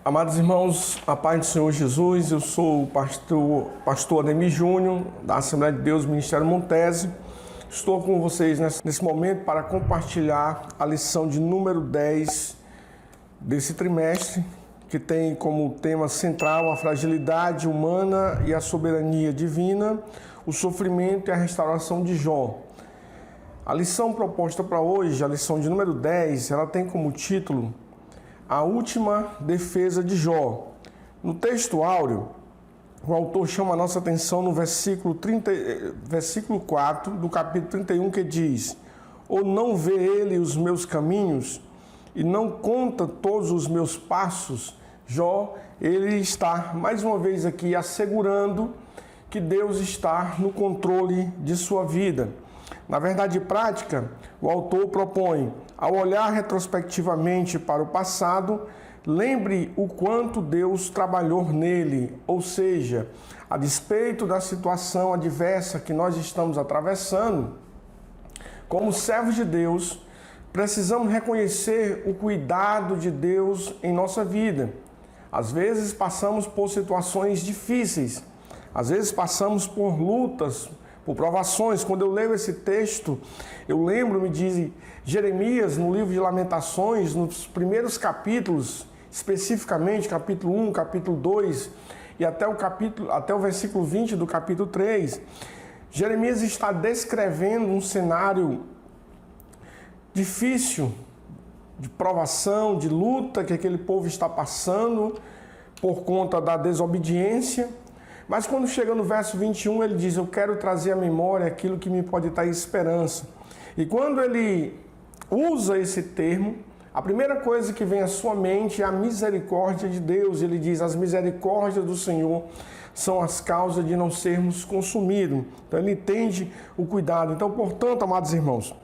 Amados irmãos, a paz do Senhor Jesus, eu sou o pastor Ademir Júnior, da Assembleia de Deus, Ministério Montese. Estou com vocês nesse momento para compartilhar a lição de número 10 desse trimestre, que tem como tema central a fragilidade humana e a soberania divina, o sofrimento e a restauração de Jó. A lição proposta para hoje, a lição de número 10, ela tem como título A Última Defesa de Jó. No texto áureo, o autor chama a nossa atenção no versículo 4 do capítulo 31, que diz: Ou não vê ele os meus caminhos e não conta todos os meus passos? Jó, ele está mais uma vez aqui assegurando que Deus está no controle de sua vida. Na verdade prática, o autor propõe, ao olhar retrospectivamente para o passado, lembre o quanto Deus trabalhou nele, ou seja, a despeito da situação adversa que nós estamos atravessando, como servos de Deus, precisamos reconhecer o cuidado de Deus em nossa vida. Às vezes passamos por situações difíceis, às vezes passamos por lutas, por provações. Quando eu leio esse texto, eu lembro-me de Jeremias, no livro de Lamentações, nos primeiros capítulos, especificamente capítulo 1, capítulo 2 e até o versículo 20 do capítulo 3. Jeremias está descrevendo um cenário difícil, de provação, de luta que aquele povo está passando por conta da desobediência. Mas quando chega no verso 21, ele diz: eu quero trazer à memória aquilo que me pode dar esperança. E quando ele usa esse termo, a primeira coisa que vem à sua mente é a misericórdia de Deus. Ele diz: as misericórdias do Senhor são as causas de não sermos consumidos. Então ele entende o cuidado. Então, portanto, amados irmãos,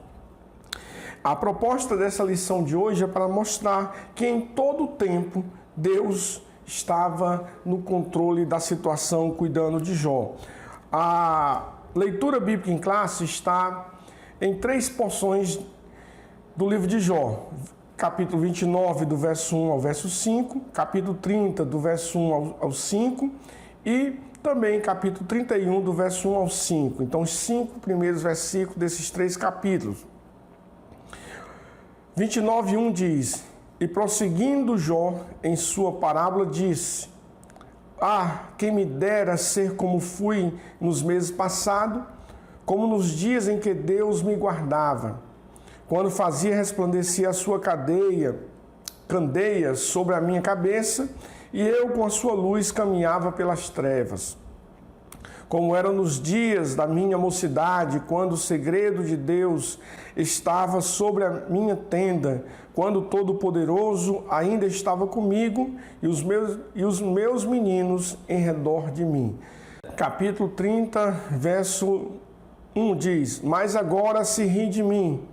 a proposta dessa lição de hoje é para mostrar que em todo o tempo Deus estava no controle da situação, cuidando de Jó. A leitura bíblica em classe está em 3 porções do livro de Jó. Capítulo 29, do verso 1 ao verso 5, capítulo 30, do verso 1 ao 5 e também capítulo 31, do verso 1 ao 5. Então, os 5 primeiros versículos desses 3 capítulos. 29:1 diz: E prosseguindo Jó em sua parábola disse: Ah, quem me dera ser como fui nos meses passados, como nos dias em que Deus me guardava, quando fazia resplandecer a sua candeia sobre a minha cabeça, e eu com a sua luz caminhava pelas trevas. Como era nos dias da minha mocidade, quando o segredo de Deus estava sobre a minha tenda, quando o Todo-Poderoso ainda estava comigo e os meus meninos em redor de mim. Capítulo 30, verso 1 diz: Mas agora se ri de mim,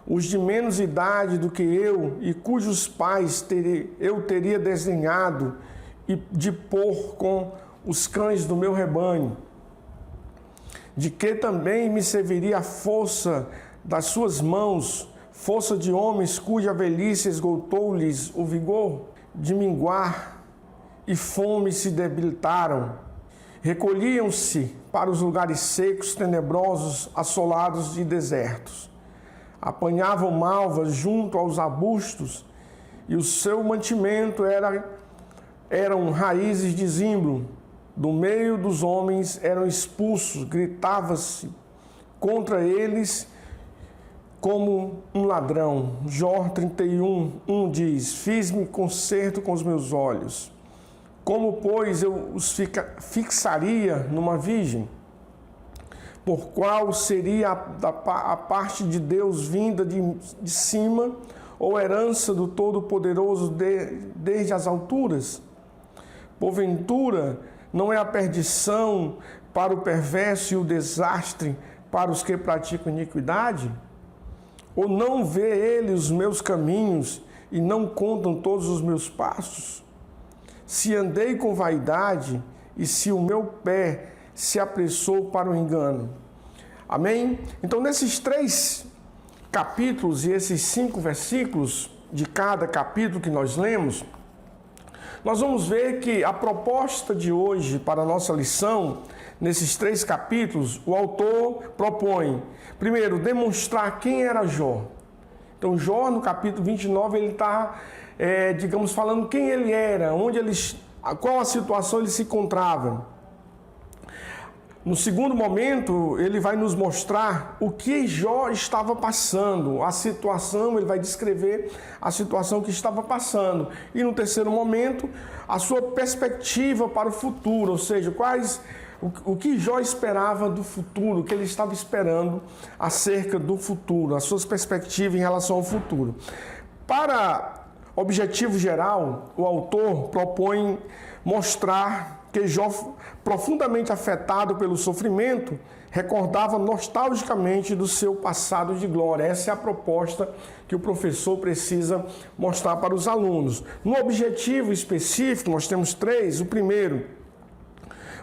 os de menos idade do que eu e cujos pais eu teria desdenhado e de pôr com os cães do meu rebanho, de que também me serviria a força das suas mãos, força de homens cuja velhice esgotou-lhes o vigor de minguar e fome se debilitaram. Recolhiam-se para os lugares secos, tenebrosos, assolados e desertos. Apanhavam malvas junto aos arbustos e o seu mantimento eram raízes de zimbro. Do meio dos homens eram expulsos, gritava-se contra eles como um ladrão. Jó 31:1 diz: Fiz-me concerto com os meus olhos. Como, pois, eu os fixaria numa virgem? Por qual seria a parte de Deus vinda de cima, ou herança do Todo-Poderoso desde as alturas? Porventura, não é a perdição para o perverso e o desastre para os que praticam iniquidade? Ou não vê ele os meus caminhos e não contam todos os meus passos? Se andei com vaidade e se o meu pé se apressou para o engano. Amém? Então, nesses 3 capítulos e esses 5 versículos de cada capítulo que nós lemos, nós vamos ver que a proposta de hoje para a nossa lição, nesses 3 capítulos, o autor propõe, primeiro, demonstrar quem era Jó. Então, Jó, no capítulo 29, ele está, digamos, falando quem ele era, qual a situação ele se encontrava. No segundo momento, ele vai nos mostrar o que Jó estava passando, a situação, ele vai descrever a situação que estava passando. E no terceiro momento, a sua perspectiva para o futuro, ou seja, o que Jó esperava do futuro, o que ele estava esperando acerca do futuro, as suas perspectivas em relação ao futuro. Para objetivo geral, o autor propõe mostrar que Jó, profundamente afetado pelo sofrimento, recordava nostalgicamente do seu passado de glória. Essa é a proposta que o professor precisa mostrar para os alunos. No objetivo específico, nós temos 3. O primeiro,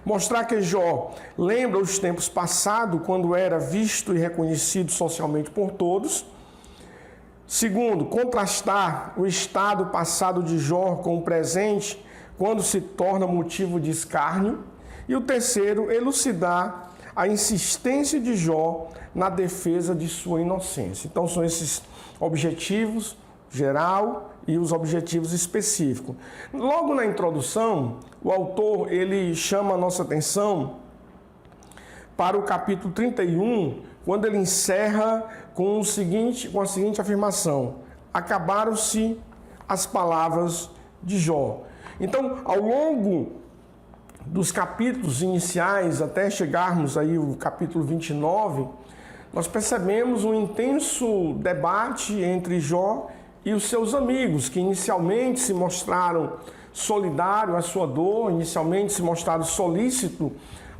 mostrar que Jó lembra os tempos passados, quando era visto e reconhecido socialmente por todos. Segundo, contrastar o estado passado de Jó com o presente, quando se torna motivo de escárnio. E o terceiro, elucidar a insistência de Jó na defesa de sua inocência. Então são esses objetivos geral e os objetivos específicos. Logo na introdução, o autor ele chama a nossa atenção para o capítulo 31, quando ele encerra com a seguinte afirmação: acabaram-se as palavras de Jó. Então, ao longo dos capítulos iniciais, até chegarmos aí ao capítulo 29, nós percebemos um intenso debate entre Jó e os seus amigos, que inicialmente se mostraram solidários à sua dor, inicialmente se mostraram solícitos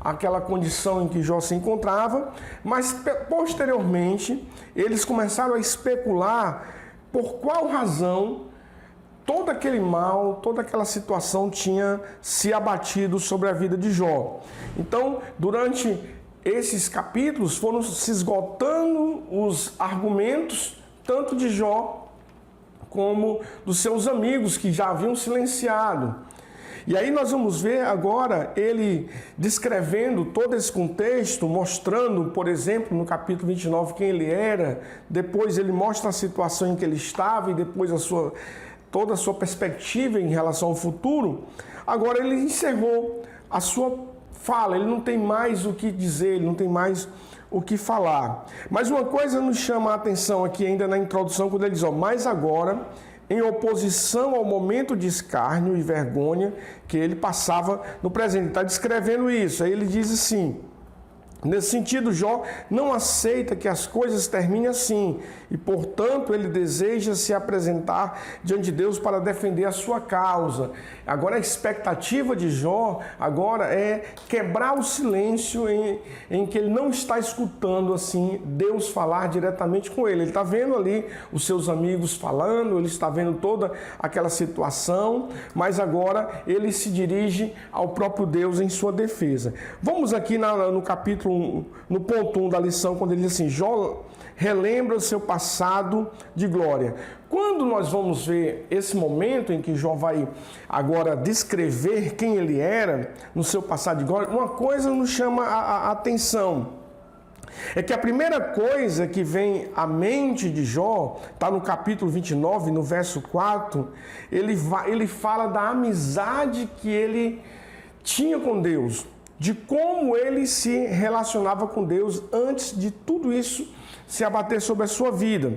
àquela condição em que Jó se encontrava, mas posteriormente eles começaram a especular por qual razão todo aquele mal, toda aquela situação tinha se abatido sobre a vida de Jó. Então, durante esses capítulos, foram se esgotando os argumentos, tanto de Jó como dos seus amigos, que já haviam silenciado. E aí nós vamos ver agora ele descrevendo todo esse contexto, mostrando, por exemplo, no capítulo 29, quem ele era, depois ele mostra a situação em que ele estava e depois toda a sua perspectiva em relação ao futuro. Agora ele encerrou a sua fala, ele não tem mais o que dizer, ele não tem mais o que falar. Mas uma coisa nos chama a atenção aqui ainda na introdução, quando ele diz, mas agora, em oposição ao momento de escárnio e vergonha que ele passava no presente. Ele está descrevendo isso. Aí ele diz assim, nesse sentido, Jó não aceita que as coisas terminem assim e, portanto, ele deseja se apresentar diante de Deus para defender a sua causa. Agora, a expectativa de Jó agora é quebrar o silêncio em que ele não está escutando assim Deus falar diretamente com ele. Ele está vendo ali os seus amigos falando, ele está vendo toda aquela situação, mas agora ele se dirige ao próprio Deus em sua defesa. Vamos aqui no capítulo, no ponto 1 da lição, quando ele diz assim, Jó relembra o seu passado de glória. Quando nós vamos ver esse momento em que Jó vai agora descrever quem ele era no seu passado de glória, uma coisa nos chama a atenção. É que a primeira coisa que vem à mente de Jó, está no capítulo 29, no verso 4, ele fala da amizade que ele tinha com Deus, de como ele se relacionava com Deus antes de tudo isso se abater sobre a sua vida.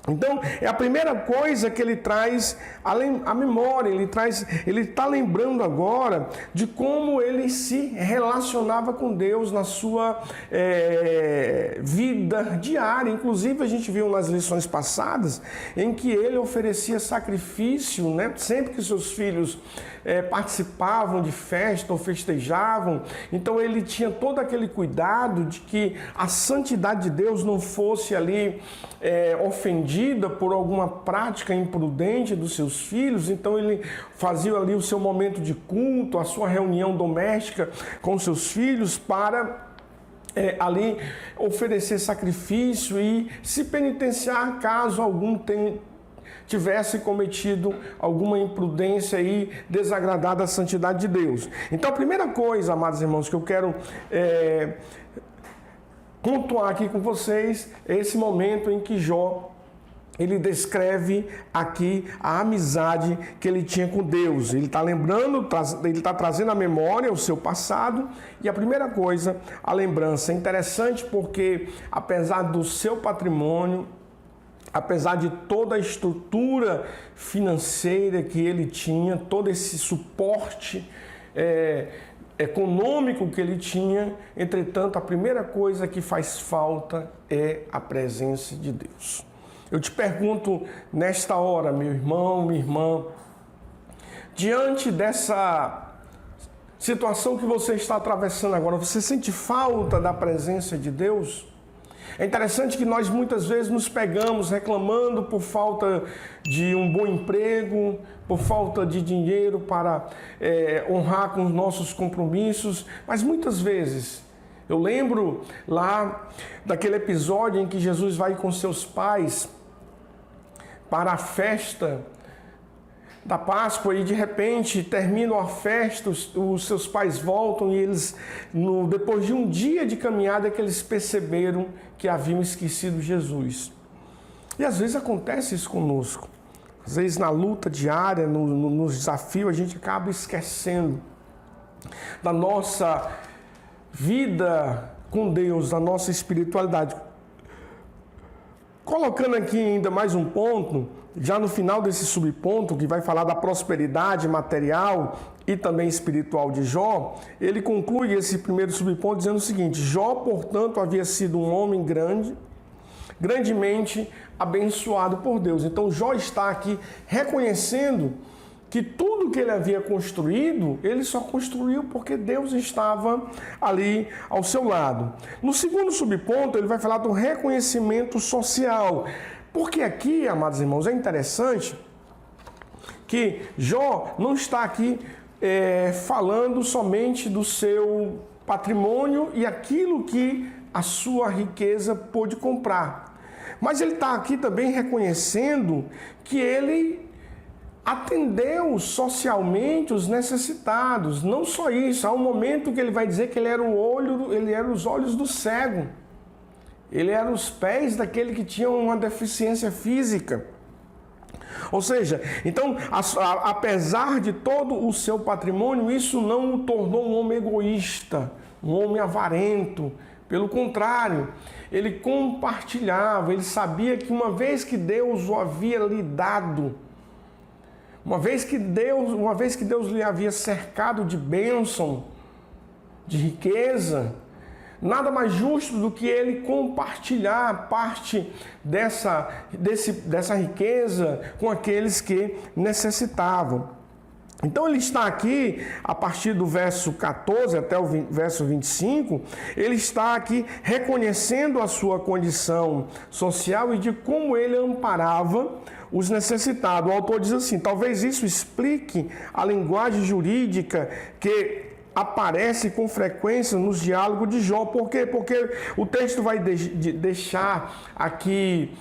Então, é a primeira coisa que ele traz à memória, ele está lembrando agora de como ele se relacionava com Deus na sua vida diária. Inclusive, a gente viu nas lições passadas em que ele oferecia sacrifício, né? Sempre que seus filhos participavam de festa ou festejavam. Então, ele tinha todo aquele cuidado de que a santidade de Deus não fosse ali ofendida por alguma prática imprudente dos seus filhos. Então ele fazia ali o seu momento de culto, a sua reunião doméstica com seus filhos para ali oferecer sacrifício e se penitenciar caso algum tivesse cometido alguma imprudência e desagradado a santidade de Deus. Então, a primeira coisa, amados irmãos, que eu quero pontuar aqui com vocês é esse momento em que Jó, ele descreve aqui a amizade que ele tinha com Deus. Ele está lembrando, ele está trazendo à memória o seu passado. E a primeira coisa, a lembrança. É interessante porque, apesar do seu patrimônio, apesar de toda a estrutura financeira que ele tinha, todo esse suporte econômico que ele tinha, entretanto, a primeira coisa que faz falta é a presença de Deus. Eu te pergunto nesta hora, meu irmão, minha irmã, diante dessa situação que você está atravessando agora, você sente falta da presença de Deus? É interessante que nós muitas vezes nos pegamos reclamando por falta de um bom emprego, por falta de dinheiro para honrar com os nossos compromissos, mas muitas vezes, eu lembro lá daquele episódio em que Jesus vai com seus pais para a festa da Páscoa e de repente terminam a festa, os seus pais voltam e eles, depois de um dia de caminhada, que eles perceberam que haviam esquecido Jesus. E às vezes acontece isso conosco. Às vezes na luta diária, no desafio, a gente acaba esquecendo da nossa vida com Deus, da nossa espiritualidade. Colocando aqui ainda mais um ponto, já no final desse subponto, que vai falar da prosperidade material e também espiritual de Jó, ele conclui esse primeiro subponto dizendo o seguinte: Jó, portanto, havia sido um homem grandemente abençoado por Deus. Então Jó está aqui reconhecendo que tudo que ele havia construído, ele só construiu porque Deus estava ali ao seu lado. No segundo subponto, ele vai falar do reconhecimento social. Porque aqui, amados irmãos, é interessante que Jó não está aqui falando somente do seu patrimônio e aquilo que a sua riqueza pôde comprar. Mas ele está aqui também reconhecendo que ele atendeu socialmente os necessitados. Não só isso, há um momento que ele vai dizer que ele era os olhos do cego. Ele era os pés daquele que tinha uma deficiência física. Ou seja, então, apesar de todo o seu patrimônio, isso não o tornou um homem egoísta, um homem avarento. Pelo contrário, ele compartilhava, ele sabia que uma vez que Deus o havia lhe dado, uma vez que Deus lhe havia cercado de bênção, de riqueza, nada mais justo do que ele compartilhar parte dessa riqueza com aqueles que necessitavam. Então ele está aqui, a partir do verso 14 até o verso 25, ele está aqui reconhecendo a sua condição social e de como ele amparava os necessitados. O autor diz assim: talvez isso explique a linguagem jurídica que aparece com frequência nos diálogos de Jó. Por quê? Porque o texto vai deixar aqui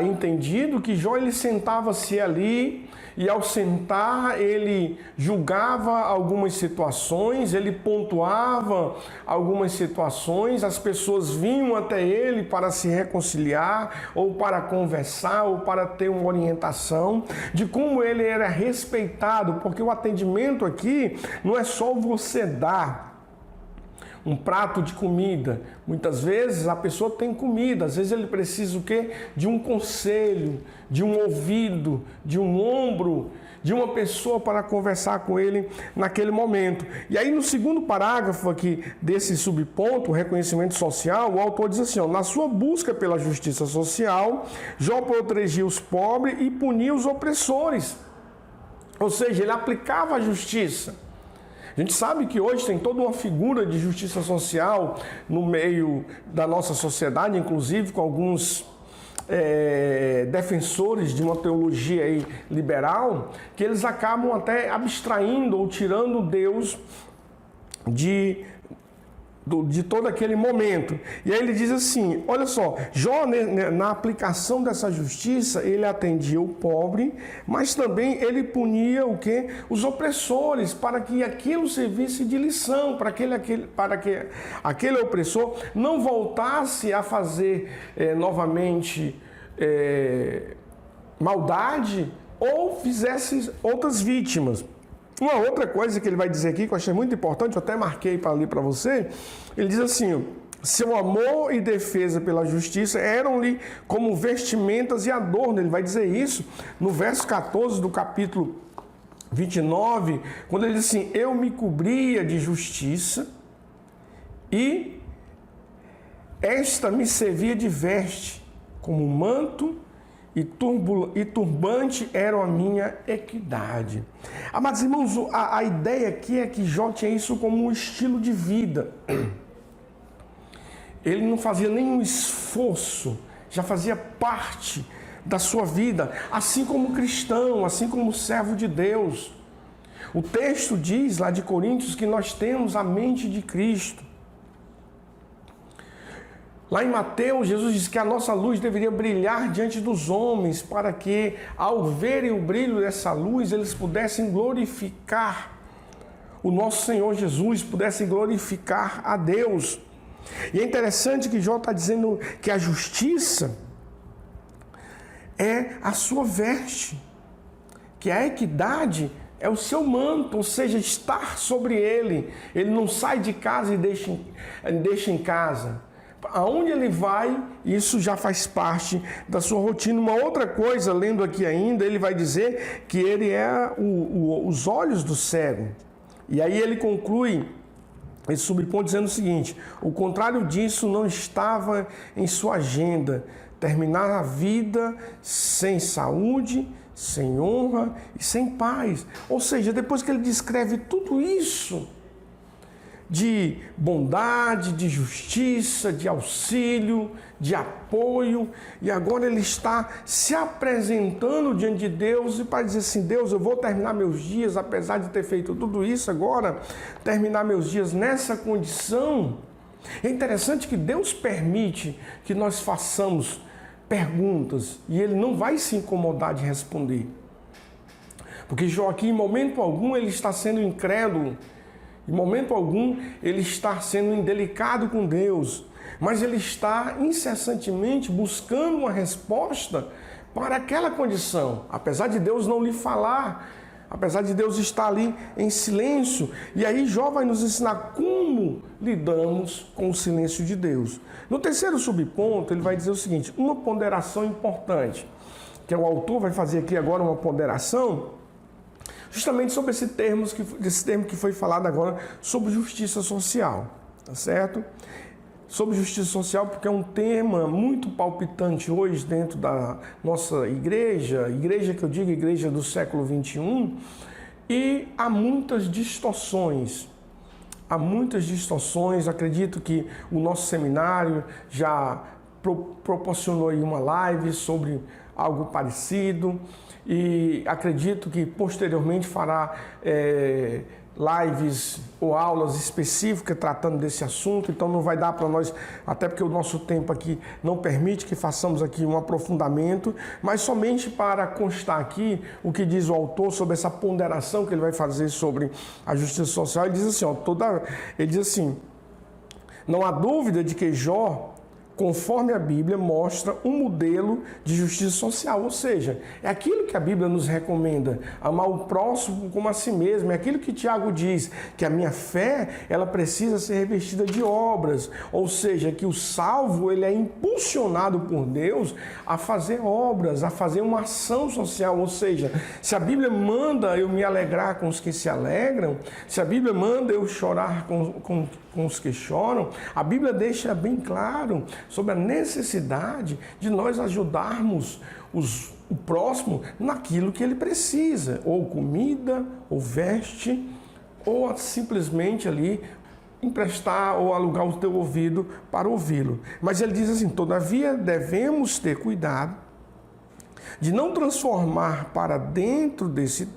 entendido que Jó ele sentava-se ali e ao sentar ele julgava algumas situações, ele pontuava algumas situações, as pessoas vinham até ele para se reconciliar ou para conversar ou para ter uma orientação de como ele era respeitado, porque o atendimento aqui não é só você dar um prato de comida. Muitas vezes a pessoa tem comida, às vezes ele precisa o quê? De um conselho, de um ouvido, de um ombro, de uma pessoa para conversar com ele naquele momento. E aí no segundo parágrafo aqui desse subponto, o reconhecimento social, o autor diz assim: na sua busca pela justiça social, Jó protegia os pobres e punia os opressores. Ou seja, ele aplicava a justiça. A gente sabe que hoje tem toda uma figura de justiça social no meio da nossa sociedade, inclusive com alguns defensores de uma teologia aí liberal, que eles acabam até abstraindo ou tirando Deus de todo aquele momento. E aí ele diz assim, olha só, Jó, na aplicação dessa justiça, ele atendia o pobre, mas também ele punia o quê? Os opressores, para que aquilo servisse de lição, para que aquele opressor não voltasse a fazer novamente maldade ou fizesse outras vítimas. Uma outra coisa que ele vai dizer aqui, que eu achei muito importante, eu até marquei para ler para você, ele diz assim, seu amor e defesa pela justiça eram-lhe como vestimentas e adorno. Ele vai dizer isso no verso 14 do capítulo 29, quando ele diz assim, eu me cobria de justiça e esta me servia de veste, como manto e turbante eram a minha equidade. Amados irmãos, a ideia aqui é que Jó tinha isso como um estilo de vida. Ele não fazia nenhum esforço, já fazia parte da sua vida, assim como cristão, assim como servo de Deus. O texto diz lá de Coríntios que nós temos a mente de Cristo. Lá em Mateus, Jesus diz que a nossa luz deveria brilhar diante dos homens, para que, ao verem o brilho dessa luz, eles pudessem glorificar o nosso Senhor Jesus, pudessem glorificar a Deus. E é interessante que Jó está dizendo que a justiça é a sua veste, que a equidade é o seu manto, ou seja, estar sobre ele. Ele não sai de casa e deixa em casa. Aonde ele vai, isso já faz parte da sua rotina. Uma outra coisa, lendo aqui ainda, ele vai dizer que ele é os olhos do cego. E aí ele conclui esse subponto dizendo o seguinte, o contrário disso não estava em sua agenda, terminar a vida sem saúde, sem honra e sem paz. Ou seja, depois que ele descreve tudo isso, de bondade, de justiça, de auxílio, de apoio, e agora ele está se apresentando diante de Deus e para dizer assim, Deus, eu vou terminar meus dias, apesar de ter feito tudo isso agora, terminar meus dias nessa condição. É interessante que Deus permite que nós façamos perguntas e ele não vai se incomodar de responder. Porque Jó aqui, em momento algum, ele está sendo incrédulo, em momento algum, ele está sendo indelicado com Deus, mas ele está incessantemente buscando uma resposta para aquela condição, apesar de Deus não lhe falar, apesar de Deus estar ali em silêncio. E aí Jó vai nos ensinar como lidamos com o silêncio de Deus. No terceiro subponto, ele vai dizer o seguinte, uma ponderação importante, que o autor vai fazer aqui agora uma ponderação, justamente sobre esse termo que foi falado agora, sobre justiça social, tá certo? Sobre justiça social, porque é um tema muito palpitante hoje dentro da nossa igreja que eu digo, igreja do século XXI, e há muitas distorções. Acredito que o nosso seminário já proporcionou aí uma live sobre algo parecido, e acredito que posteriormente fará lives ou aulas específicas tratando desse assunto, então não vai dar para nós, até porque o nosso tempo aqui não permite que façamos aqui um aprofundamento, mas somente para constar aqui o que diz o autor sobre essa ponderação que ele vai fazer sobre a justiça social. Ele diz assim, ele diz assim, não há dúvida de que Jó, conforme a Bíblia, mostra um modelo de justiça social, ou seja, é aquilo que a Bíblia nos recomenda, amar o próximo como a si mesmo, é aquilo que Tiago diz, que a minha fé, ela precisa ser revestida de obras, ou seja, que o salvo, ele é impulsionado por Deus a fazer obras, a fazer uma ação social, ou seja, se a Bíblia manda eu me alegrar com os que se alegram, se a Bíblia manda eu chorar com os que choram, a Bíblia deixa bem claro sobre a necessidade de nós ajudarmos o próximo naquilo que ele precisa, ou comida, ou veste, ou simplesmente ali emprestar ou alugar o teu ouvido para ouvi-lo. Mas ele diz assim, todavia devemos ter cuidado de não transformar para dentro desse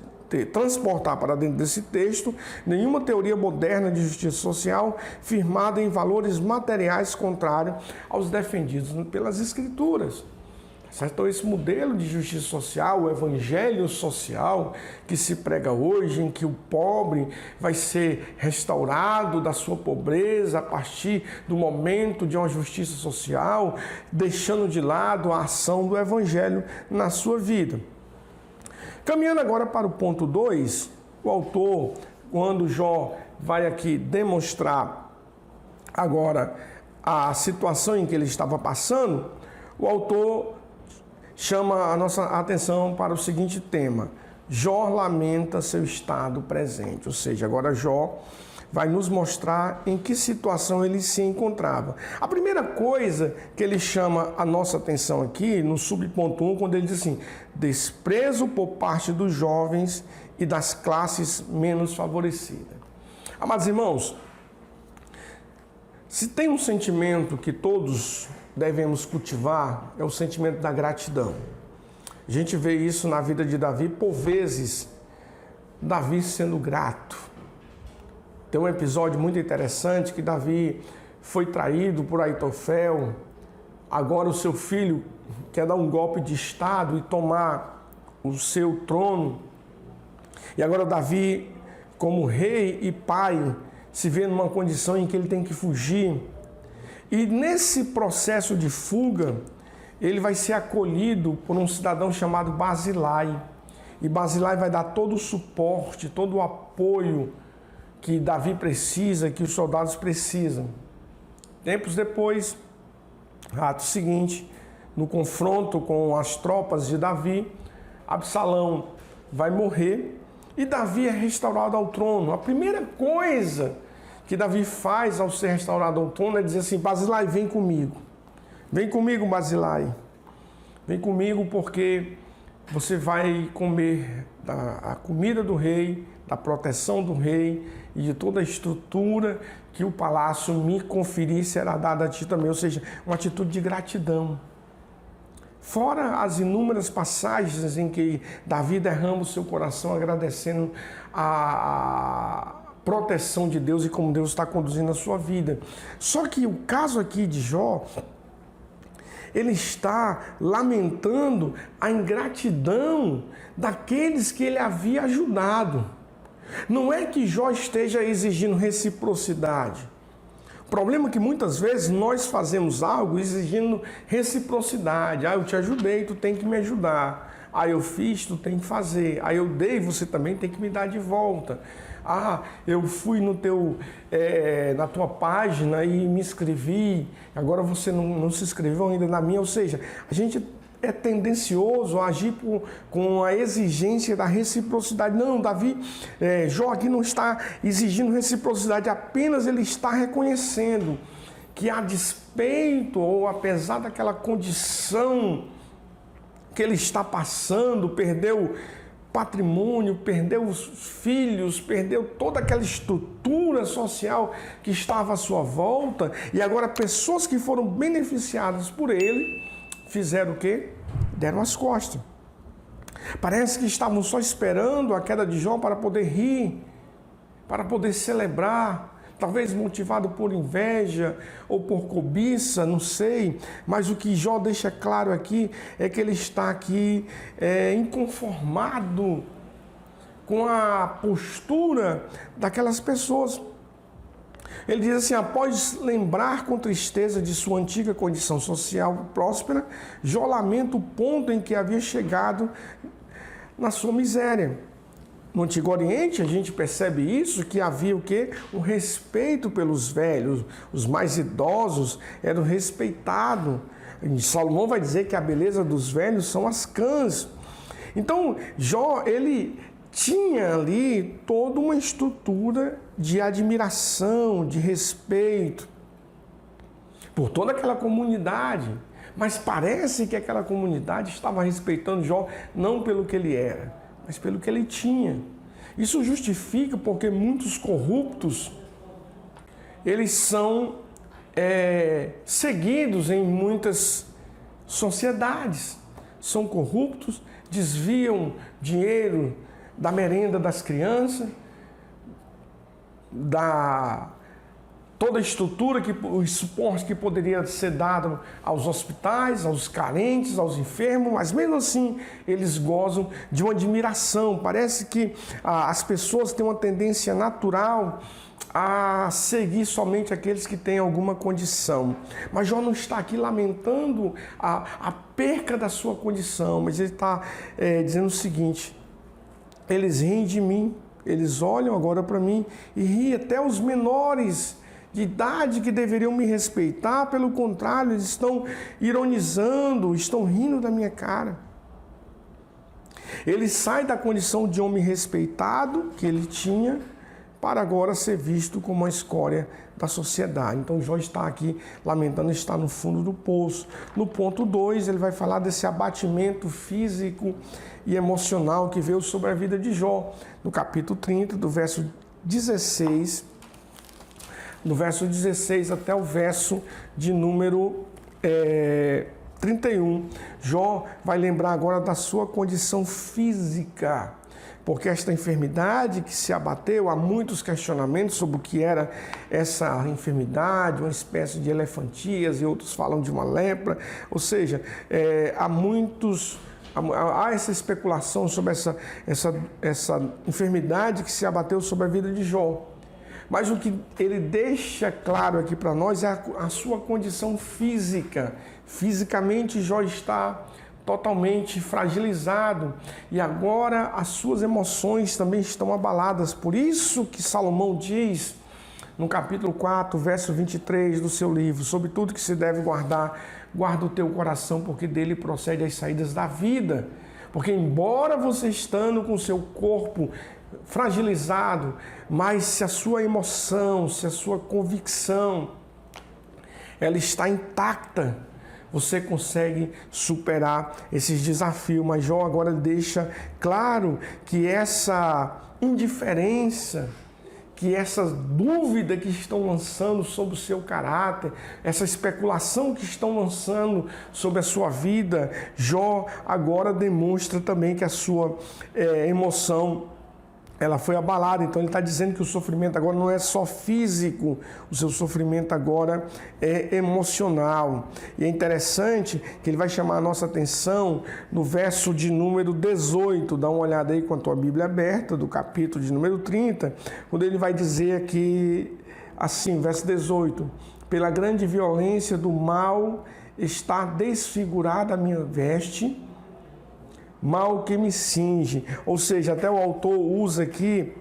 transportar para dentro desse texto nenhuma teoria moderna de justiça social firmada em valores materiais contrários aos defendidos pelas Escrituras. Então, esse modelo de justiça social, o evangelho social que se prega hoje, em que o pobre vai ser restaurado da sua pobreza a partir do momento de uma justiça social, deixando de lado a ação do evangelho na sua vida. Caminhando agora para o ponto 2, o autor, quando Jó vai aqui demonstrar agora a situação em que ele estava passando, o autor chama a nossa atenção para o seguinte tema: Jó lamenta seu estado presente. Ou seja, agora Jó vai nos mostrar em que situação ele se encontrava. A primeira coisa que ele chama a nossa atenção aqui, no subponto 1, quando ele diz assim: desprezo por parte dos jovens e das classes menos favorecidas. Amados irmãos, se tem um sentimento que todos devemos cultivar, é o sentimento da gratidão. A gente vê isso na vida de Davi, por vezes, Davi sendo grato. Tem um episódio muito interessante que Davi foi traído por Aitofel. Agora o seu filho quer dar um golpe de estado e tomar o seu trono. E agora Davi, como rei e pai, se vê numa condição em que ele tem que fugir. E nesse processo de fuga, ele vai ser acolhido por um cidadão chamado Barzilai. E Barzilai vai dar todo o suporte, todo o apoio que Davi precisa, que os soldados precisam. Tempos depois, ato seguinte, no confronto com as tropas de Davi, Absalão vai morrer e Davi é restaurado ao trono. A primeira coisa que Davi faz ao ser restaurado ao trono é dizer assim: Barzilai, vem comigo. Vem comigo, Barzilai. Vem comigo porque você vai comer a comida do rei, da proteção do rei e de toda a estrutura que o palácio me conferir será dada a ti também. Ou seja, uma atitude de gratidão. Fora as inúmeras passagens em que Davi derrama o seu coração agradecendo a proteção de Deus e como Deus está conduzindo a sua vida. Só que o caso aqui de Jó, ele está lamentando a ingratidão daqueles que ele havia ajudado. Não é que Jó esteja exigindo reciprocidade. O problema é que muitas vezes nós fazemos algo exigindo reciprocidade. Eu te ajudei, tu tem que me ajudar. Eu fiz, tu tem que fazer. Eu dei, você também tem que me dar de volta. Eu fui na tua página e me inscrevi, agora você não se inscreveu ainda na minha. Ou seja, a gente é tendencioso a agir com a exigência da reciprocidade. Não, Jó aqui não está exigindo reciprocidade, apenas ele está reconhecendo que, a despeito ou apesar daquela condição que ele está passando, perdeu patrimônio, perdeu os filhos, perdeu toda aquela estrutura social que estava à sua volta, e agora pessoas que foram beneficiadas por ele fizeram o quê? Deram as costas. Parece que estavam só esperando a queda de Jó para poder rir, para poder celebrar, talvez motivado por inveja ou por cobiça, não sei, mas o que Jó deixa claro aqui é que ele está aqui inconformado com a postura daquelas pessoas. Ele diz assim: após lembrar com tristeza de sua antiga condição social próspera, Jó lamenta o ponto em que havia chegado na sua miséria. No Antigo Oriente, a gente percebe isso, que havia o quê? O respeito pelos velhos, os mais idosos eram respeitados. Salomão vai dizer que a beleza dos velhos são as cãs. Então, Jó, ele tinha ali toda uma estrutura de admiração, de respeito por toda aquela comunidade. Mas parece que aquela comunidade estava respeitando Jó não pelo que ele era, mas pelo que ele tinha. Isso justifica porque muitos corruptos, eles são seguidos em muitas sociedades. São corruptos, desviam dinheiro da merenda das crianças, da toda a estrutura, os suportes que poderia ser dado aos hospitais, aos carentes, aos enfermos, mas mesmo assim eles gozam de uma admiração. Parece que as pessoas têm uma tendência natural a seguir somente aqueles que têm alguma condição. Mas Jó não está aqui lamentando a perca da sua condição, mas ele está dizendo o seguinte: eles riem de mim, eles olham agora para mim e riem, até os menores de idade que deveriam me respeitar, pelo contrário, eles estão ironizando, estão rindo da minha cara. Ele sai da condição de homem respeitado que ele tinha para agora ser visto como uma escória da sociedade. Então Jó está aqui lamentando, está no fundo do poço. No ponto 2, ele vai falar desse abatimento físico e emocional que veio sobre a vida de Jó. No capítulo 30, do verso 16, do verso 16 até o verso de número 31. Jó vai lembrar agora da sua condição física, porque esta enfermidade que se abateu, há muitos questionamentos sobre o que era essa enfermidade, uma espécie de elefantíase, e outros falam de uma lepra, ou seja, há essa especulação sobre essa enfermidade que se abateu sobre a vida de Jó. Mas o que ele deixa claro aqui para nós é a sua condição física. Fisicamente, Jó está totalmente fragilizado e agora as suas emoções também estão abaladas. Por isso que Salomão diz no capítulo 4, verso 23 do seu livro: sobre tudo que se deve guardar, guarda o teu coração, porque dele procede as saídas da vida. Porque embora você estando com o seu corpo fragilizado, mas se a sua emoção, se a sua convicção, ela está intacta, você consegue superar esses desafios. Mas Jó agora deixa claro que essa indiferença, que essa dúvida que estão lançando sobre o seu caráter, essa especulação que estão lançando sobre a sua vida, Jó agora demonstra também que a sua emoção ela foi abalada. Então ele está dizendo que o sofrimento agora não é só físico, o seu sofrimento agora é emocional. E é interessante que ele vai chamar a nossa atenção no verso de número 18, dá uma olhada aí com a tua Bíblia aberta, do capítulo de número 30, quando ele vai dizer aqui, assim, verso 18: pela grande violência do mal está desfigurada a minha veste, mal que me cinge. Ou seja, até o autor usa aqui,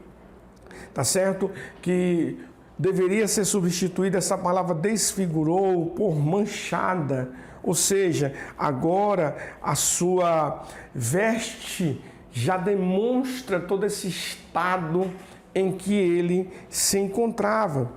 tá certo? Que deveria ser substituída essa palavra desfigurou por manchada. Ou seja, agora a sua veste já demonstra todo esse estado em que ele se encontrava.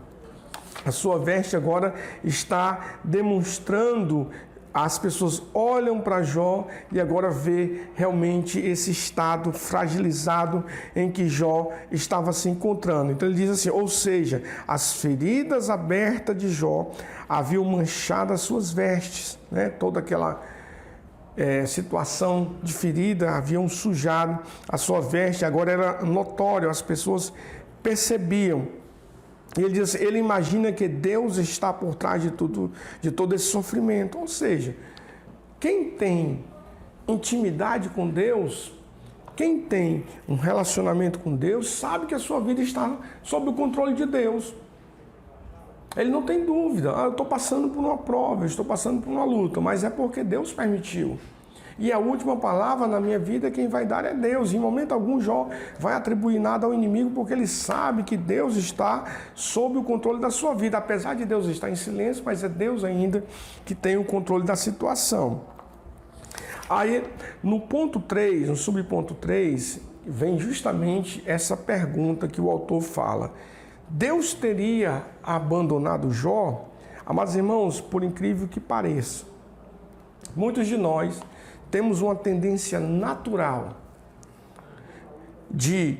A sua veste agora está demonstrando. As pessoas olham para Jó e agora vê realmente esse estado fragilizado em que Jó estava se encontrando. Então ele diz assim, ou seja, as feridas abertas de Jó haviam manchado as suas vestes, né? Toda aquela situação de ferida haviam sujado a sua veste, agora era notório, as pessoas percebiam. E ele diz, ele imagina que Deus está por trás de todo esse sofrimento. Ou seja, quem tem intimidade com Deus, quem tem um relacionamento com Deus, sabe que a sua vida está sob o controle de Deus. Ele não tem dúvida, eu estou passando por uma prova, eu estou passando por uma luta, mas é porque Deus permitiu. E a última palavra na minha vida, quem vai dar é Deus. Em momento algum, Jó vai atribuir nada ao inimigo, porque ele sabe que Deus está sob o controle da sua vida. Apesar de Deus estar em silêncio, mas é Deus ainda que tem o controle da situação. Aí, no ponto 3, no subponto 3, vem justamente essa pergunta que o autor fala. Deus teria abandonado Jó? Amados irmãos, por incrível que pareça, muitos de nós temos uma tendência natural de,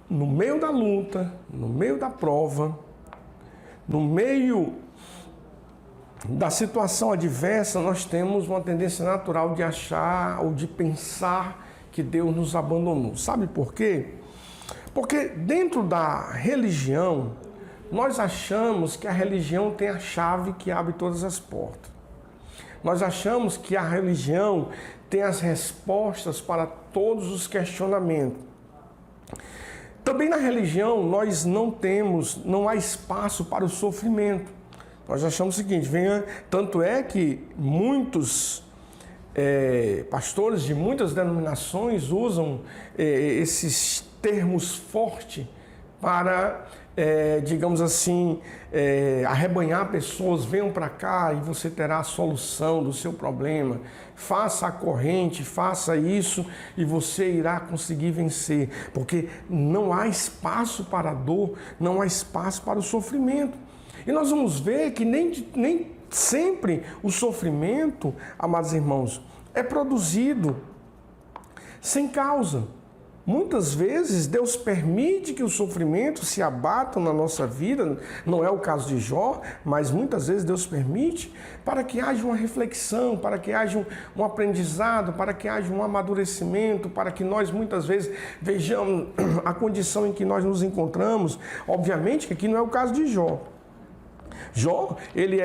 no meio da luta, no meio da prova, no meio da situação adversa, nós temos uma tendência natural de achar ou de pensar que Deus nos abandonou. Sabe por quê? Porque dentro da religião, nós achamos que a religião tem a chave que abre todas as portas. Nós achamos que a religião tem as respostas para todos os questionamentos. Também na religião nós não há espaço para o sofrimento. Nós achamos o seguinte, tanto é que muitos pastores de muitas denominações usam esses termos fortes para, digamos assim, arrebanhar pessoas, venham para cá e você terá a solução do seu problema. Faça a corrente, faça isso e você irá conseguir vencer. Porque não há espaço para a dor, não há espaço para o sofrimento. E nós vamos ver que nem sempre o sofrimento, amados irmãos, é produzido sem causa. Muitas vezes Deus permite que o sofrimento se abata na nossa vida, não é o caso de Jó, mas muitas vezes Deus permite para que haja uma reflexão, para que haja um aprendizado, para que haja um amadurecimento, para que nós muitas vezes vejamos a condição em que nós nos encontramos. Obviamente que aqui não é o caso de Jó. Jó, ele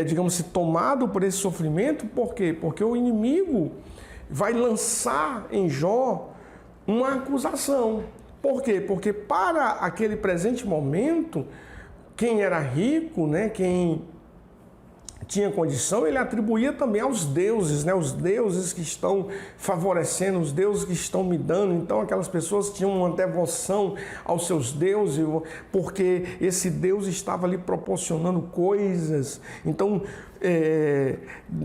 digamos assim, tomado por esse sofrimento, por quê? Porque o inimigo vai lançar em Jó uma acusação. Por quê? Porque para aquele presente momento, quem era rico, né, quem tinha condição, ele atribuía também aos deuses, né? Os deuses que estão favorecendo, os deuses que estão me dando. Então aquelas pessoas tinham uma devoção aos seus deuses, porque esse Deus estava lhe proporcionando coisas. Então,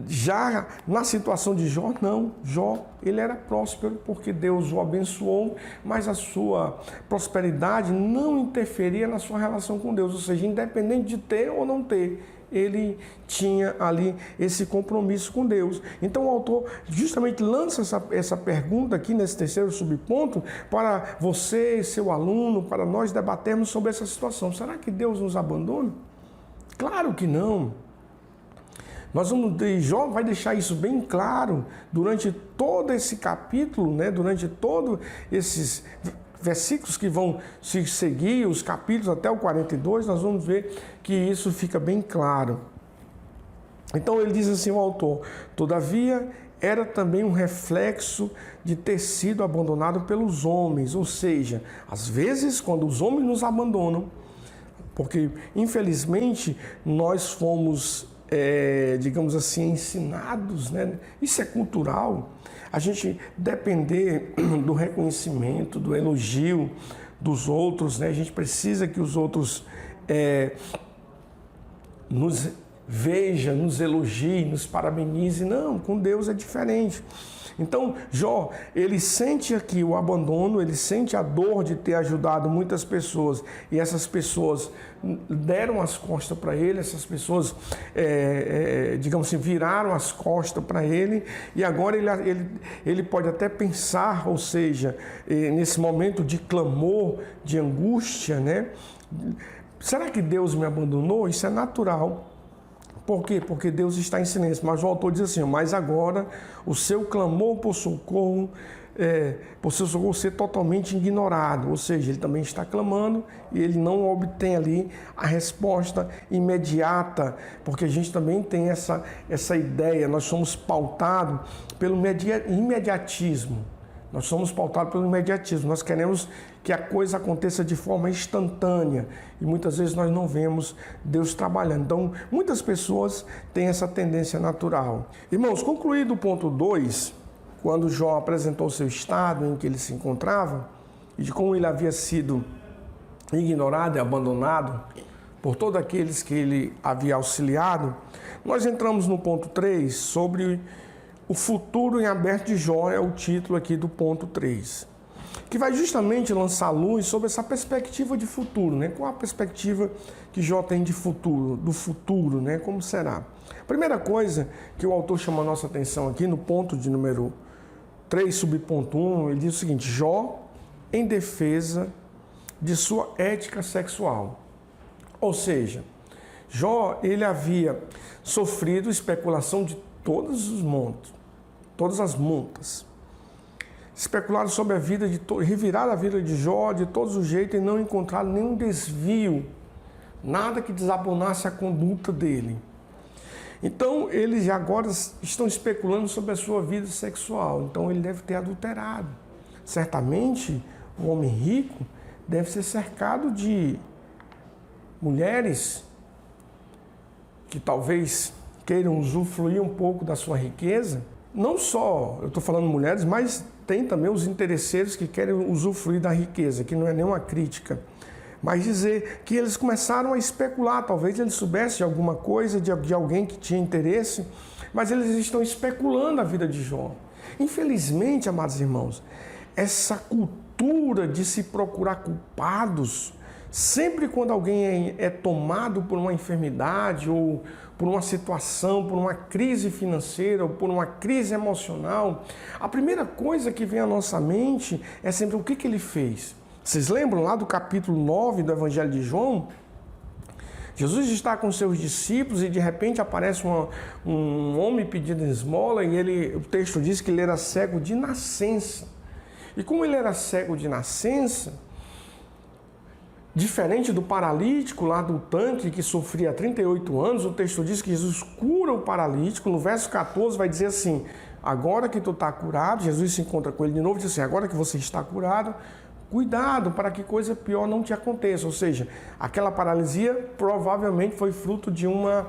já na situação de Jó, não. Jó, ele era próspero porque Deus o abençoou, mas a sua prosperidade não interferia na sua relação com Deus, ou seja, independente de ter ou não ter, ele tinha ali esse compromisso com Deus. Então o autor justamente lança essa pergunta aqui nesse terceiro subponto para você, seu aluno, para nós debatermos sobre essa situação. Será que Deus nos abandona? Claro que não. Jó vai deixar isso bem claro durante todo esse capítulo, né? Durante todos esses versículos que vão se seguir, os capítulos até o 42, nós vamos ver que isso fica bem claro. Então ele diz assim, o autor: todavia era também um reflexo de ter sido abandonado pelos homens, ou seja, às vezes quando os homens nos abandonam, porque infelizmente nós fomos, digamos assim, ensinados, né? Isso é cultural, a gente depender do reconhecimento, do elogio dos outros, né? A gente precisa que os outros nos veja, nos elogie, nos parabenize. Não, com Deus é diferente. Então, Jó, ele sente aqui o abandono, ele sente a dor de ter ajudado muitas pessoas e essas pessoas deram as costas para ele, essas pessoas, digamos assim, viraram as costas para ele e agora ele pode até pensar, ou seja, nesse momento de clamor, de angústia, né? Será que Deus me abandonou? Isso é natural. Por quê? Porque Deus está em silêncio. Mas o autor diz assim: mas agora o seu clamor por socorro, por seu socorro ser totalmente ignorado. Ou seja, ele também está clamando e ele não obtém ali a resposta imediata. Porque a gente também tem essa ideia, nós somos pautados pelo imediatismo. Nós somos pautados pelo imediatismo. Nós queremos que a coisa aconteça de forma instantânea e muitas vezes nós não vemos Deus trabalhando. Então, muitas pessoas têm essa tendência natural. Irmãos, concluído o ponto 2, quando Jó apresentou o seu estado em que ele se encontrava e de como ele havia sido ignorado e abandonado por todos aqueles que ele havia auxiliado, nós entramos no ponto 3 sobre o futuro em aberto de Jó, é o título aqui do ponto 3, que vai justamente lançar luz sobre essa perspectiva de futuro, né? Qual a perspectiva que Jó tem de futuro, do futuro, né? Como será? Primeira coisa que o autor chama a nossa atenção aqui no ponto de número 3, subponto 1, ele diz o seguinte: Jó em defesa de sua ética sexual. Ou seja, Jó, ele havia sofrido especulação de todos os montes, todas as montas. especularam sobre a vida reviraram a vida de Jó de todos os jeitos e não encontraram nenhum desvio, nada que desabonasse a conduta dele. Então, eles agora estão especulando sobre a sua vida sexual. Então, ele deve ter adulterado. Certamente, o homem rico deve ser cercado de mulheres que talvez queiram usufruir um pouco da sua riqueza. Não só, eu estou falando mulheres, mas tem também os interesseiros que querem usufruir da riqueza, que não é nenhuma crítica. Mas dizer que eles começaram a especular, talvez eles soubessem de alguma coisa, de alguém que tinha interesse, mas eles estão especulando a vida de Jó. Infelizmente, amados irmãos, essa cultura de se procurar culpados, sempre quando alguém é tomado por uma enfermidade ou por uma situação, por uma crise financeira ou por uma crise emocional, a primeira coisa que vem à nossa mente é sempre o que ele fez. Vocês lembram lá do capítulo 9 do Evangelho de João? Jesus está com seus discípulos e de repente aparece um homem pedindo esmola e o texto diz que ele era cego de nascença. E como ele era cego de nascença, diferente do paralítico lá do tanque que sofria há 38 anos, o texto diz que Jesus cura o paralítico. No verso 14 vai dizer assim, agora que tu está curado, Jesus se encontra com ele de novo e diz assim, agora que você está curado, cuidado para que coisa pior não te aconteça. Ou seja, aquela paralisia provavelmente foi fruto de uma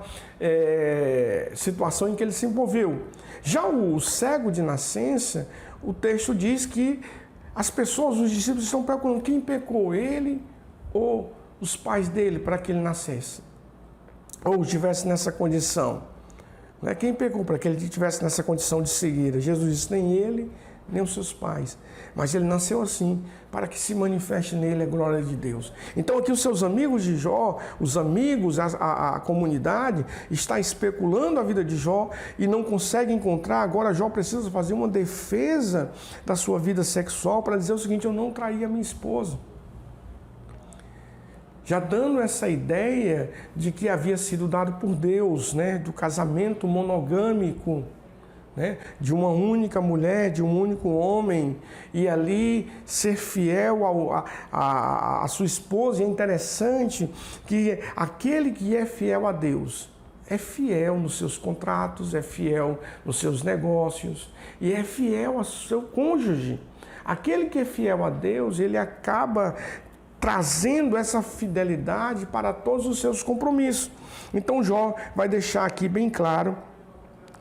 situação em que ele se envolveu. Já o cego de nascença, o texto diz que as pessoas, os discípulos estão procurando quem pecou, ele ou os pais dele para que ele nascesse, ou estivesse nessa condição. Quem pecou para que ele estivesse nessa condição de cegueira? Jesus disse, nem ele, nem os seus pais. Mas ele nasceu assim, para que se manifeste nele a glória de Deus. Então aqui os seus amigos de Jó, os amigos, a comunidade, está especulando a vida de Jó e não consegue encontrar. Agora Jó precisa fazer uma defesa da sua vida sexual para dizer o seguinte, eu não traí a minha esposa. Já dando essa ideia de que havia sido dado por Deus, do casamento monogâmico, de uma única mulher, de um único homem, e ali ser fiel à sua esposa. E é interessante que aquele que é fiel a Deus é fiel nos seus contratos, é fiel nos seus negócios e é fiel ao seu cônjuge. Aquele que é fiel a Deus, ele acaba trazendo essa fidelidade para todos os seus compromissos. Então Jó vai deixar aqui bem claro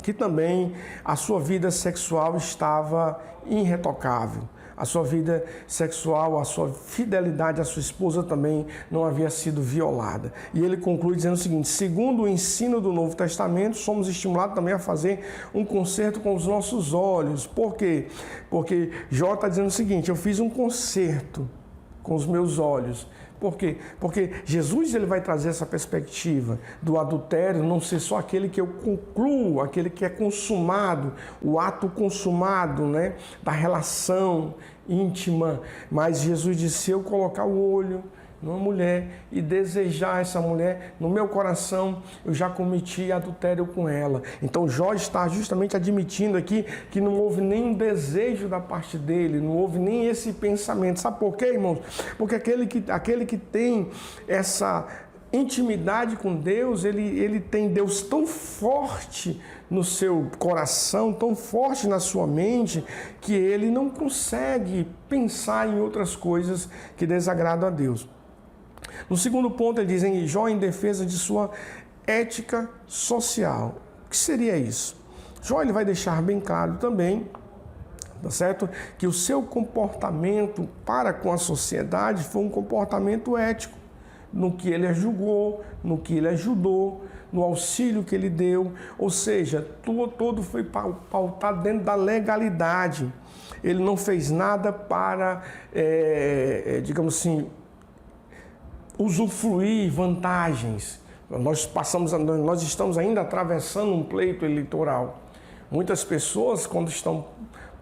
que também a sua vida sexual estava irretocável. A sua vida sexual, a sua fidelidade à sua esposa também não havia sido violada. E ele conclui dizendo o seguinte, segundo o ensino do Novo Testamento, somos estimulados também a fazer um concerto com os nossos olhos. Por quê? Porque Jó está dizendo o seguinte, eu fiz um concerto com os meus olhos. Por quê? Porque Jesus ele vai trazer essa perspectiva do adultério não ser só aquele que eu concluo, aquele que é consumado, o ato consumado, da relação íntima. Mas Jesus disse, se eu colocar o olho numa mulher e desejar essa mulher no meu coração, eu já cometi adultério com ela. Então Jó está justamente admitindo aqui que não houve nenhum desejo da parte dele, não houve nem esse pensamento. Sabe por quê, irmãos? Porque aquele que tem essa intimidade com Deus, ele tem Deus tão forte no seu coração, tão forte na sua mente, que ele não consegue pensar em outras coisas que desagradam a Deus. No segundo ponto, ele diz em Jó em defesa de sua ética social. O que seria isso? Jó ele vai deixar bem claro também, tá certo? Que o seu comportamento para com a sociedade foi um comportamento ético, no que ele julgou, no que ele ajudou, no auxílio que ele deu, ou seja, todo foi pautado dentro da legalidade. Ele não fez nada para, digamos assim, usufruir vantagens. Nós estamos ainda atravessando um pleito eleitoral. Muitas pessoas, quando estão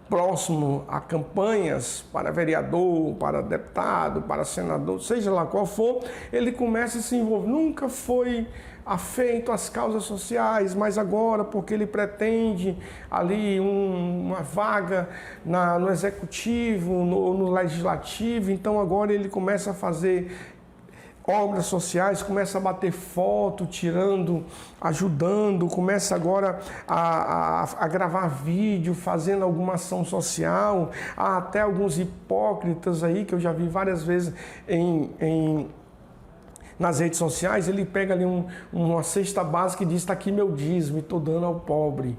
próximo a campanhas para vereador, para deputado, para senador, seja lá qual for, ele começa a se envolver. Nunca foi afeito às causas sociais, mas agora, porque ele pretende ali uma vaga no executivo, no legislativo, então agora ele começa a fazer obras sociais, começa a bater foto, tirando, ajudando, começa agora a gravar vídeo, fazendo alguma ação social. Há até alguns hipócritas aí, que eu já vi várias vezes nas redes sociais, ele pega ali uma cesta básica e diz: está aqui meu dízimo e estou dando ao pobre.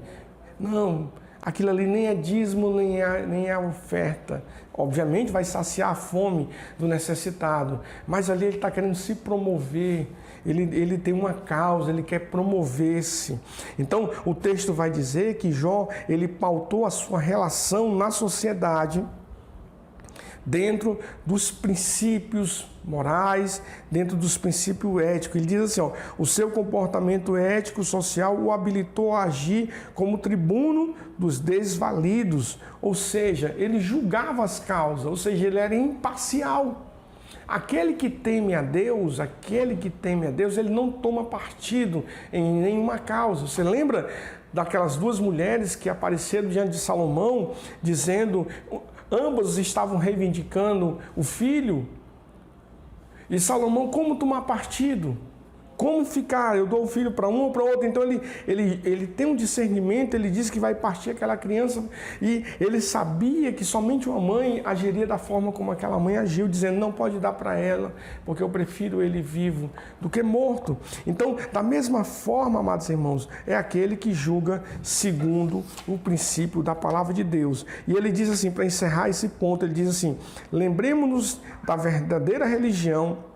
Não, aquilo ali nem é dízimo, nem é oferta. Obviamente vai saciar a fome do necessitado, mas ali ele está querendo se promover, ele tem uma causa, ele quer promover-se. Então o texto vai dizer que Jó, ele pautou a sua relação na sociedade dentro dos princípios morais, dentro dos princípios éticos. Ele diz assim, o seu comportamento ético social o habilitou a agir como tribuno dos desvalidos, ou seja, ele julgava as causas, ou seja, ele era imparcial. Aquele que teme a Deus, ele não toma partido em nenhuma causa. Você lembra daquelas duas mulheres que apareceram diante de Salomão, dizendo, ambas estavam reivindicando o filho? E Salomão, como tomar partido? Como ficar? Eu dou o filho para um ou para outro. Então ele tem um discernimento, ele diz que vai partir aquela criança, e ele sabia que somente uma mãe agiria da forma como aquela mãe agiu, dizendo, não pode dar para ela, porque eu prefiro ele vivo do que morto. Então, da mesma forma, amados irmãos, é aquele que julga segundo o princípio da palavra de Deus. E ele diz assim, para encerrar esse ponto, ele diz assim, lembremos-nos da verdadeira religião,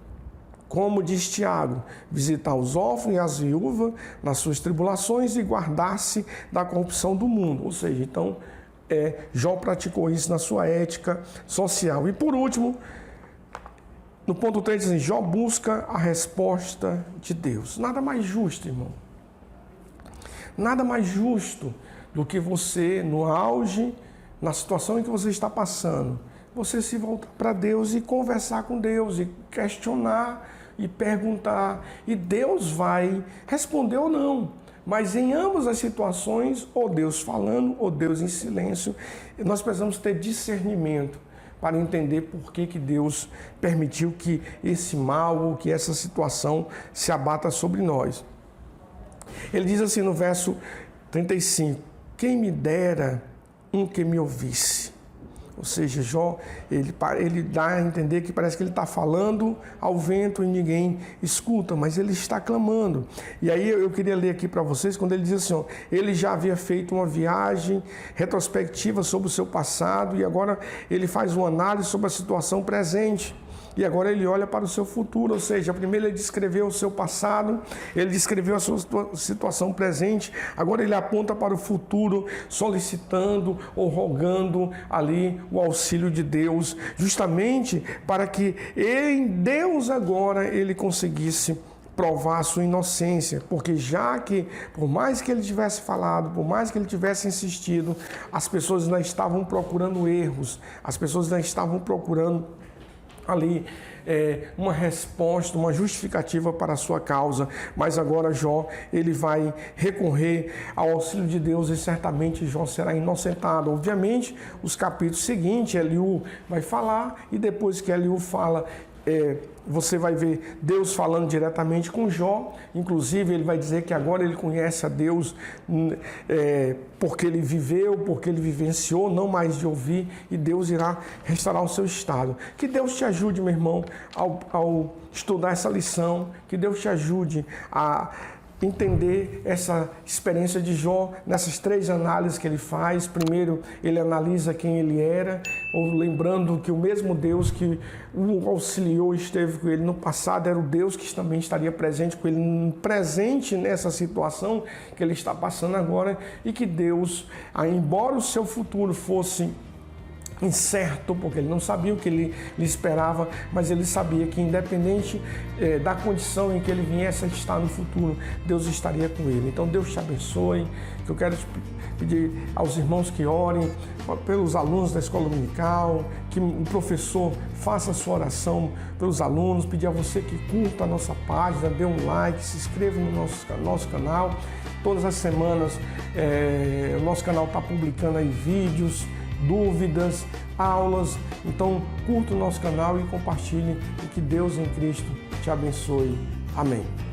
como diz Tiago, visitar os órfãos e as viúvas nas suas tribulações e guardar-se da corrupção do mundo. Ou seja, então, Jó praticou isso na sua ética social. E por último, no ponto 3, diz assim, Jó busca a resposta de Deus. Nada mais justo, irmão. Nada mais justo do que você, no auge, na situação em que você está passando, você se voltar para Deus e conversar com Deus e questionar e perguntar, e Deus vai responder ou não. Mas em ambas as situações, ou Deus falando, ou Deus em silêncio, nós precisamos ter discernimento para entender por que Deus permitiu que esse mal ou que essa situação se abata sobre nós. Ele diz assim no verso 35, quem me dera um que me ouvisse. Ou seja, Jó, ele dá a entender que parece que ele está falando ao vento e ninguém escuta, mas ele está clamando. E aí eu queria ler aqui para vocês, quando ele diz assim, ele já havia feito uma viagem retrospectiva sobre o seu passado e agora ele faz uma análise sobre a situação presente. E agora ele olha para o seu futuro, ou seja, primeiro ele descreveu o seu passado, ele descreveu a sua situação presente, agora ele aponta para o futuro, solicitando ou rogando ali o auxílio de Deus, justamente para que em Deus agora ele conseguisse provar a sua inocência, porque já que, por mais que ele tivesse falado, por mais que ele tivesse insistido, as pessoas ainda estavam procurando erros, as pessoas ainda estavam procurando ali uma resposta, uma justificativa para a sua causa, mas agora Jó, ele vai recorrer ao auxílio de Deus e certamente Jó será inocentado. Obviamente, os capítulos seguintes, Eliú vai falar e depois que Eliú fala, você vai ver Deus falando diretamente com Jó, inclusive ele vai dizer que agora ele conhece a Deus porque ele viveu, porque ele vivenciou, não mais de ouvir, e Deus irá restaurar o seu estado. Que Deus te ajude, meu irmão, ao estudar essa lição, que Deus te ajude a entender essa experiência de Jó nessas três análises que ele faz. Primeiro, ele analisa quem ele era, ou lembrando que o mesmo Deus que o auxiliou e esteve com ele no passado era o Deus que também estaria presente com ele, presente nessa situação que ele está passando agora, e que Deus, embora o seu futuro fosse incerto, porque ele não sabia o que ele lhe esperava, mas ele sabia que independente da condição em que ele viesse a estar no futuro, Deus estaria com ele. Então Deus te abençoe, que eu quero te pedir aos irmãos que orem pelos alunos da escola dominical, que o professor faça a sua oração pelos alunos, pedir a você que curta a nossa página, dê um like, se inscreva no nosso canal. Todas as semanas o nosso canal está publicando aí vídeos, dúvidas, aulas. Então curta o nosso canal e compartilhe, e que Deus em Cristo te abençoe. Amém.